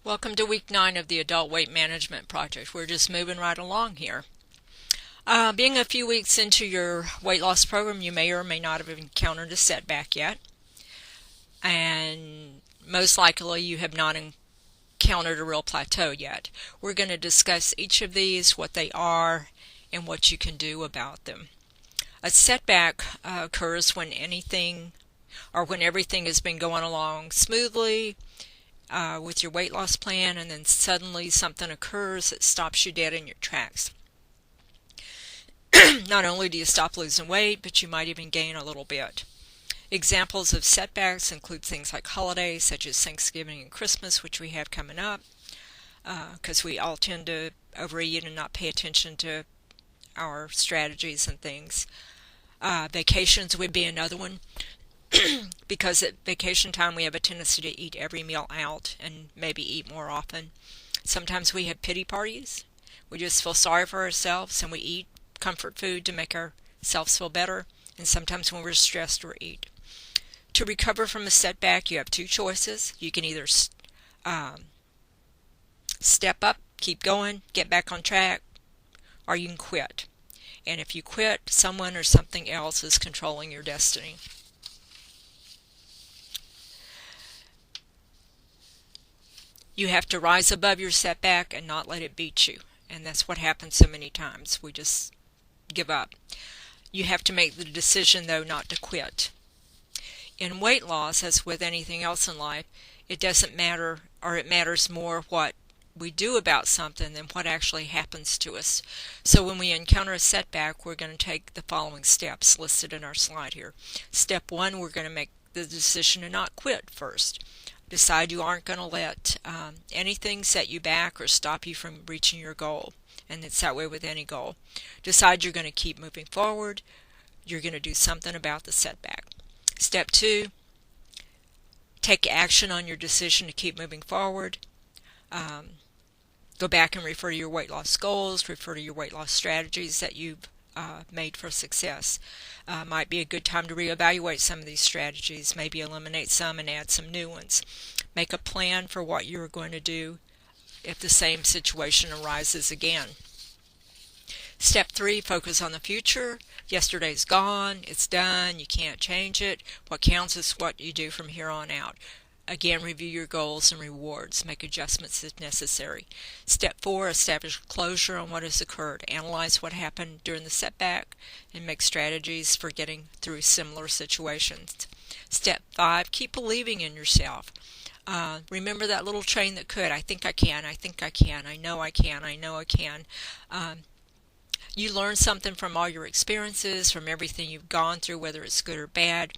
Welcome to week 9 of the Adult Weight Management Project. We're just moving right along here. Being a few weeks into your weight loss program, you may or may not have encountered a setback yet. And most likely you have not encountered a real plateau yet. We're going to discuss each of these, what they are, and what you can do about them. A setback occurs when when everything has been going along smoothly with your weight loss plan, and then suddenly something occurs that stops you dead in your tracks. Not only do you stop losing weight, but you might even gain a little bit. Examples of setbacks include things like holidays such as Thanksgiving and Christmas, which we have coming up, because we all tend to overeat and not pay attention to our strategies and things. Vacations would be another one. Because at vacation time we have a tendency to eat every meal out and maybe eat more often. Sometimes we have pity parties. We just feel sorry for ourselves and we eat comfort food to make ourselves feel better. And sometimes when we're stressed, we eat. To recover from a setback, you have two choices. You can either step up, keep going, get back on track, or you can quit. And if you quit, someone or something else is controlling your destiny. You have to rise above your setback and not let it beat you. And that's what happens so many times. We just give up. You have to make the decision, though, not to quit. In weight loss, as with anything else in life, it doesn't matter, or it matters more what we do about something than what actually happens to us. So when we encounter a setback, we're going to take the following steps listed in our slide here. Step 1, we're going to make the decision to not quit first. Decide you aren't going to let anything set you back or stop you from reaching your goal. And it's that way with any goal. Decide you're going to keep moving forward. You're going to do something about the setback. Step 2, take action on your decision to keep moving forward. Go back and refer to your weight loss goals, refer to your weight loss strategies that you've made for success. Might be a good time to reevaluate some of these strategies, maybe eliminate some and add some new ones. Make a plan for what you're going to do if the same situation arises again. Step 3, focus on the future. Yesterday's gone, it's done, you can't change it. What counts is what you do from here on out. Again, review your goals and rewards. Make adjustments if necessary. Step 4, establish closure on what has occurred. Analyze what happened during the setback and make strategies for getting through similar situations. Step 5, keep believing in yourself. Remember that little train that could. I think I can. I think I can. I know I can. I know I can. You learn something from all your experiences, from everything you've gone through, whether it's good or bad.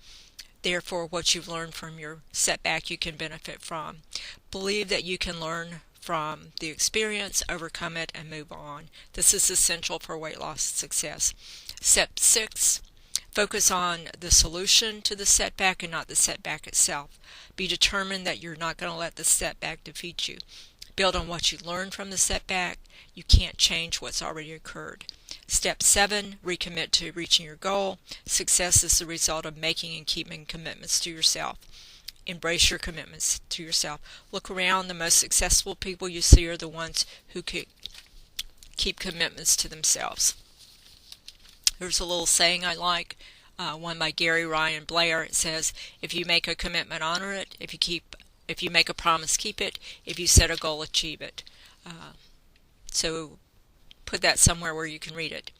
Therefore, what you've learned from your setback you can benefit from. Believe that you can learn from the experience, overcome it, and move on. This is essential for weight loss success. Step 6, focus on the solution to the setback and not the setback itself. Be determined that you're not going to let the setback defeat you. Build on what you learned from the setback. You can't change what's already occurred. Step 7, recommit to reaching your goal. Success is the result of making and keeping commitments to yourself. Embrace your commitments to yourself. Look around. The most successful people you see are the ones who keep commitments to themselves. There's a little saying I like, one by Gary Ryan Blair. It says, if you make a commitment, honor it. If you make a promise, keep it. If you set a goal, achieve it. So put that somewhere where you can read it.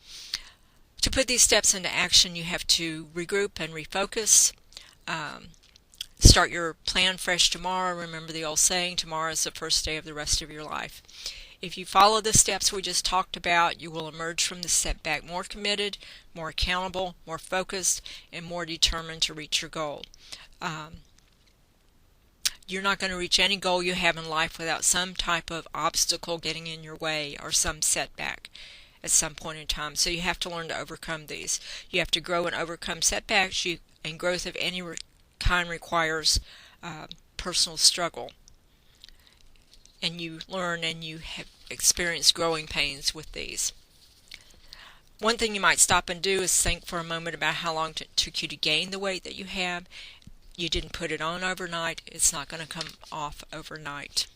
To put these steps into action, you have to regroup and refocus. Start your plan fresh tomorrow. Remember the old saying, tomorrow is the first day of the rest of your life. If you follow the steps we just talked about, you will emerge from the setback more committed, more accountable, more focused, and more determined to reach your goal. You're not going to reach any goal you have in life without some type of obstacle getting in your way or some setback at some point in time. So you have to learn to overcome these. You have to grow and overcome setbacks, and growth of any kind requires personal struggle. And you learn and you have experienced growing pains with these. One thing you might stop and do is think for a moment about how long it took you to gain the weight that you have. You didn't put it on overnight. It's not going to come off overnight.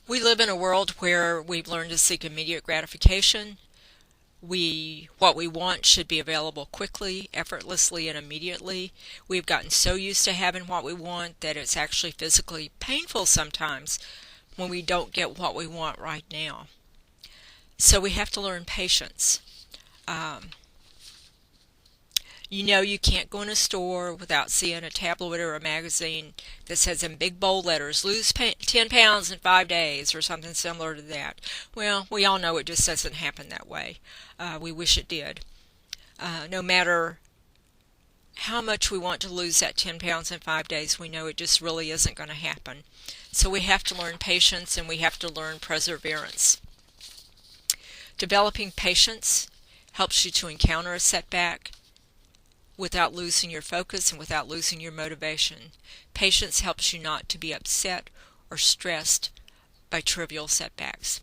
We live in a world where we've learned to seek immediate gratification. What we want should be available quickly, effortlessly, and immediately. We've gotten so used to having what we want that it's actually physically painful sometimes when we don't get what we want right now. So we have to learn patience. Um, you can't go in a store without seeing a tabloid or a magazine that says in big bold letters, lose 10 pounds in 5 days, or something similar to that. Well, we all know it just doesn't happen that way. We wish it did. No matter how much we want to lose that 10 pounds in 5 days, we know it just really isn't going to happen. So we have to learn patience, and we have to learn perseverance. Developing patience helps you to encounter a setback without losing your focus and without losing your motivation. Patience helps you not to be upset or stressed by trivial setbacks.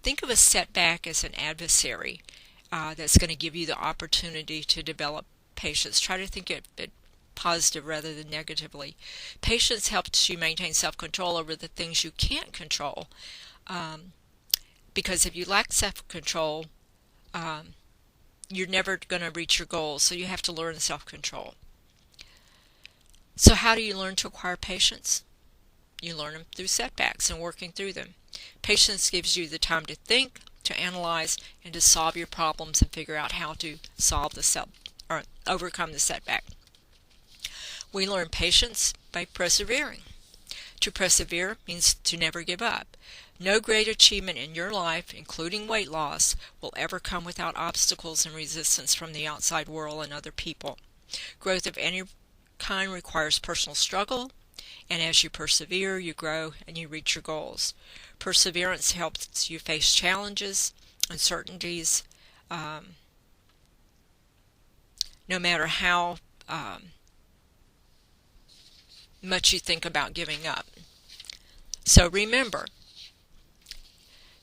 Think of a setback as an adversary that's going to give you the opportunity to develop patience. Try to think of it positive rather than negatively. Patience helps you maintain self-control over the things you can't control. Because if you lack self-control, you're never going to reach your goals, so you have to learn self-control. So how do you learn to acquire patience? You learn them through setbacks and working through them. Patience gives you the time to think, to analyze, and to solve your problems and figure out how to overcome the setback. We learn patience by persevering. To persevere means to never give up. No great achievement in your life, including weight loss, will ever come without obstacles and resistance from the outside world and other people. Growth of any kind requires personal struggle, and as you persevere, you grow and you reach your goals. Perseverance helps you face challenges, uncertainties, no matter how much you think about giving up. So remember,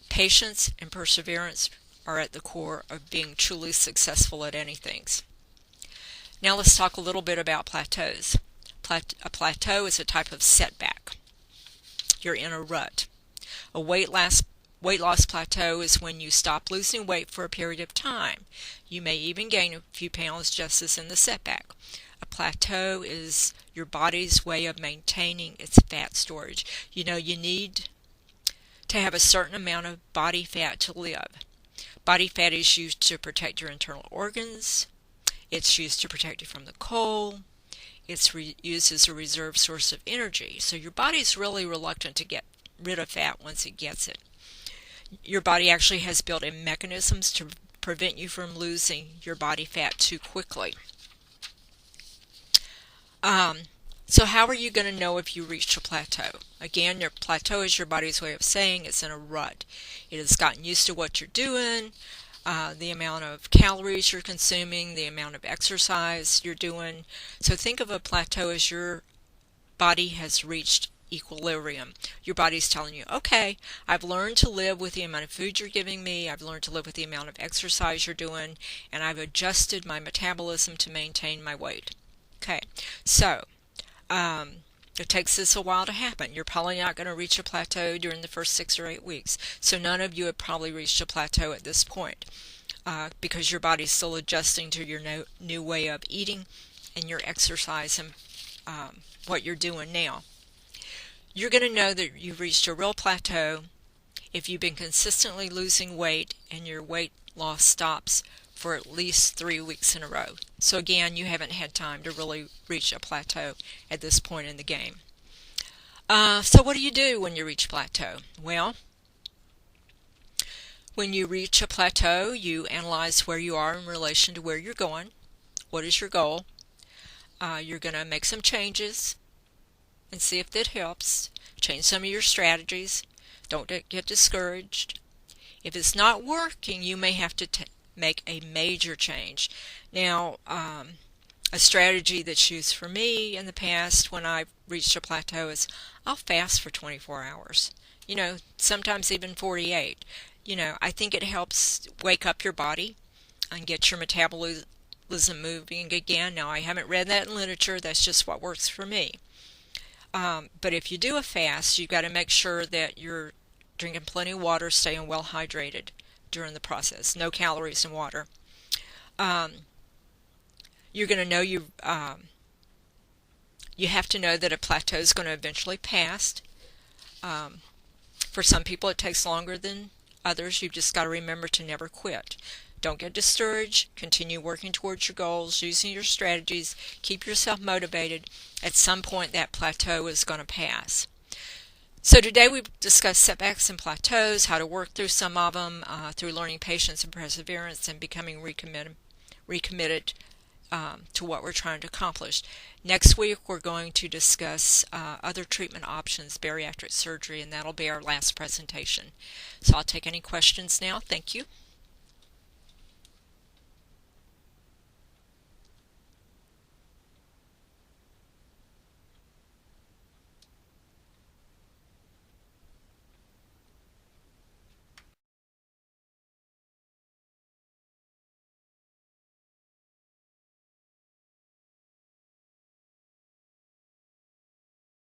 patience and perseverance are at the core of being truly successful at anything. Now let's talk a little bit about plateaus. A plateau is a type of setback. You're in a rut. A weight loss plateau is when you stop losing weight for a period of time. You may even gain a few pounds just as in the setback. A plateau is your body's way of maintaining its fat storage. You need to have a certain amount of body fat to live. Body fat is used to protect your internal organs. It's used to protect you from the cold. It's used as a reserve source of energy. So your body's really reluctant to get rid of fat once it gets it. Your body actually has built-in mechanisms to prevent you from losing your body fat too quickly. So how are you going to know if you reached a plateau? Again, your plateau is your body's way of saying it's in a rut. It has gotten used to what you're doing, the amount of calories you're consuming, the amount of exercise you're doing. So think of a plateau as your body has reached equilibrium. Your body's telling you, okay, I've learned to live with the amount of food you're giving me, I've learned to live with the amount of exercise you're doing, and I've adjusted my metabolism to maintain my weight. Okay, so it takes this a while to happen. You're probably not going to reach a plateau during the first 6 or 8 weeks. So none of you have probably reached a plateau at this point because your body's still adjusting to your new way of eating and your exercise and what you're doing now. You're going to know that you've reached a real plateau if you've been consistently losing weight and your weight loss stops for at least 3 weeks in a row. So again, you haven't had time to really reach a plateau at this point in the game. So what do you do when you reach a plateau? Well, when you reach a plateau, you analyze where you are in relation to where you're going. What is your goal? You're going to make some changes and see if that helps. Change some of your strategies. Don't get discouraged. If it's not working, you may have to make a major change. Now, a strategy that's used for me in the past when I've reached a plateau is I'll fast for 24 hours. Sometimes even 48. I think it helps wake up your body and get your metabolism moving again. Now, I haven't read that in literature. That's just what works for me. But if you do a fast, you've got to make sure that you're drinking plenty of water, staying well hydrated during the process. No calories in water. You're going to know you have to know that a plateau is going to eventually pass. For some people it takes longer than others. You've just got to remember to never quit. Don't get discouraged. Continue working towards your goals, using your strategies. Keep yourself motivated. At some point that plateau is going to pass. So today we've discussed setbacks and plateaus, how to work through some of them, through learning patience and perseverance and becoming recommitted to what we're trying to accomplish. Next week we're going to discuss other treatment options, bariatric surgery, and that'll be our last presentation. So I'll take any questions now. Thank you.